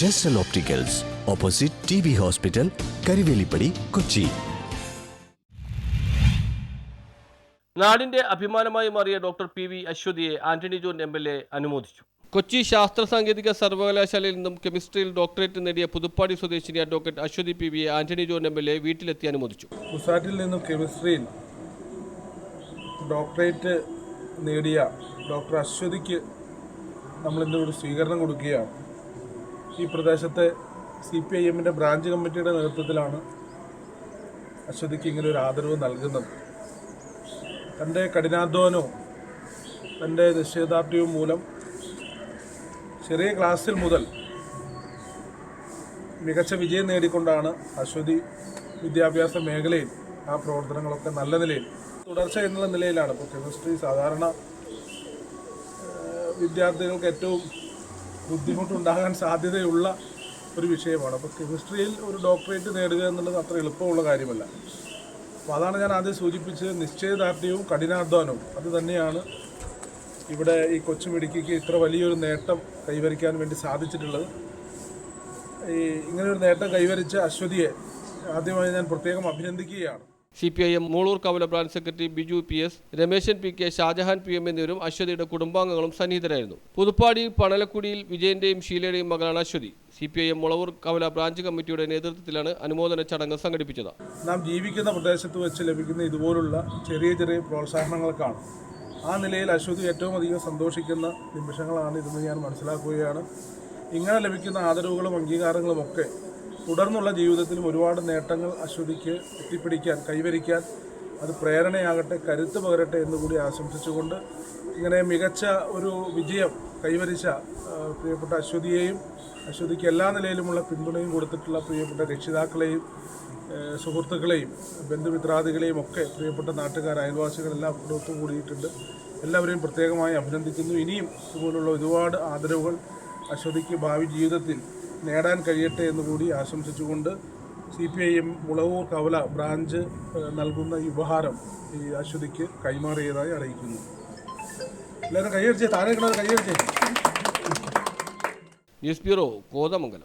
ജെസ്റ്റൽ opticals, opposite TB hospital, Karivelippady, Kochi. നാടിന്റെ അഭിമാനമായി മാറിയ ഡോക്ടർ PV അശ്വതിയെ ആന്റണി ജോൺ MLA അനുമോദിച്ചു. കൊച്ചി ശാസ്ത്ര സാങ്കേതിക സർവകലാശാലയിൽ നിന്നും കെമിസ്ട്രിയിൽ ഡോക്ടറേറ്റ് നേടിയ പുതുപ്പാടി സ്വദേശിനി അഡ്വക്കേറ്റ് അശ്വതി PVയെ ആന്റണി ജോൺ MLA വീട്ടിലെത്തി അനുമോദിച്ചു. കുസാറ്റിൽ നിന്നും കെമിസ്ട്രിയിൽ ഡോക്ടറേറ്റ് നേടിയ ഡോക്ടർ അശ്വതിക്ക് നമ്മളിന്ന് ഒരു സ്വീകരണം കൊടുക്കുകയാണ്. ഈ പ്രദേശത്തെ CPIMന്റെ ബ്രാഞ്ച് കമ്മിറ്റിയുടെ നേതൃത്വത്തിലാണ് അശ്വതിക്ക് ഇങ്ങനെ ഒരു ആദരവ് നൽകുന്നത്. തൻ്റെ കഠിനാധ്വാനവും തൻ്റെ നിശ്ചയദാർഢ്യവും മൂലം ചെറിയ ക്ലാസ്സിൽ മുതൽ മികച്ച വിജയം നേടിക്കൊണ്ടാണ് അശ്വതി വിദ്യാഭ്യാസ മേഖലയിൽ ആ പ്രവർത്തനങ്ങളൊക്കെ നല്ല നിലയിൽ തുടർച്ച എന്നുള്ള നിലയിലാണ്. ഇപ്പോൾ കെമിസ്ട്രി സാധാരണ വിദ്യാർത്ഥികൾക്ക് ഏറ്റവും ബുദ്ധിമുട്ടുണ്ടാകാൻ സാധ്യതയുള്ള ഒരു വിഷയമാണ്. അപ്പോൾ കെമിസ്ട്രിയിൽ ഒരു ഡോക്ടറേറ്റ് നേടുക എന്നുള്ളത് അത്ര എളുപ്പമുള്ള കാര്യമല്ല. അപ്പോൾ അതാണ് ഞാൻ ആദ്യം സൂചിപ്പിച്ചത്. നിശ്ചയദാർഢ്യവും കഠിനാധ്വാനവും അത് തന്നെയാണ് ഇവിടെ ഈ കൊച്ചുമിടുക്കിക്ക് ഇത്ര വലിയൊരു നേട്ടം കൈവരിക്കാൻ വേണ്ടി സാധിച്ചിട്ടുള്ളത്. ഇങ്ങനെയൊരു നേട്ടം കൈവരിച്ച അശ്വതിയെ ആദ്യമായി ഞാൻ പ്രത്യേകം അഭിനന്ദിക്കുകയാണ്. CPIM മൂളൂർ കവല branch secretary Biju PS, Ramesan PK, Shajahan PM എന്നിവരും അശ്വതിയുടെ കുടുംബാംഗങ്ങളും സന്നിഹിതരായിരുന്നു. പുതുപ്പാടി പണലക്കുടിയിൽ വിജയന്റെയും ഷീലയുടെയും മകളാണ് അശ്വതി. CPIM മുളവൂർ കവല ബ്രാഞ്ച് കമ്മിറ്റിയുടെ നേതൃത്വത്തിലാണ് അനുമോദന ചടങ്ങ് സംഘടിപ്പിച്ചത്. നാം ജീവിക്കുന്ന പ്രദേശത്ത് വെച്ച് ലഭിക്കുന്ന ഇതുപോലുള്ള ചെറിയ ചെറിയ പ്രോത്സാഹനങ്ങൾക്കാണ്. ആ നിലയിൽ അശ്വതി ഏറ്റവും അധികം സന്തോഷിക്കുന്ന നിമിഷങ്ങളാണ് ഇതെന്ന് ഞാൻ മനസ്സിലാക്കുകയാണ്. ഇങ്ങനെ ലഭിക്കുന്ന ആദരവുകളും അംഗീകാരങ്ങളും ഒക്കെ തുടർന്നുള്ള ജീവിതത്തിലും ഒരുപാട് നേട്ടങ്ങൾ അശ്വതിക്ക് എത്തിപ്പിടിക്കാൻ കൈവരിക്കാൻ അത് പ്രേരണയാകട്ടെ, കരുത്ത് പകരട്ടെ എന്നുകൂടി ആശംസിച്ചുകൊണ്ട് ഇങ്ങനെ മികച്ച ഒരു വിജയം കൈവരിച്ച പ്രിയപ്പെട്ട അശ്വതിയെയും അശ്വതിക്ക് എല്ലാ നിലയിലുമുള്ള പിന്തുണയും കൊടുത്തിട്ടുള്ള പ്രിയപ്പെട്ട രക്ഷിതാക്കളെയും സുഹൃത്തുക്കളെയും ബന്ധുമിത്രാദികളെയും ഒക്കെ പ്രിയപ്പെട്ട നാട്ടുകാർ, അയൽവാസികളെല്ലാം ഇവിടെ ഒത്തുകൂടിയിട്ടുണ്ട്. എല്ലാവരെയും പ്രത്യേകമായി അഭിനന്ദിക്കുന്നു. ഇനിയും ഇതുപോലുള്ള ഒരുപാട് ആദരവുകൾ അശ്വതിക്ക് ഭാവി ജീവിതത്തിൽ നേടാൻ കഴിയട്ടെ എന്നുകൂടി ആശംസിച്ചുകൊണ്ട് CPIM മുളവൂർ കവല ബ്രാഞ്ച് നൽകുന്ന ഈ ഉപഹാരം ഈ അശ്വതിക്ക് കൈമാറിയതായി അറിയിക്കുന്നു. എല്ലാവരും കൈയടിച്ചേ, താഴെ കൈയടിച്ചേ. News bureau, Kothamangalam.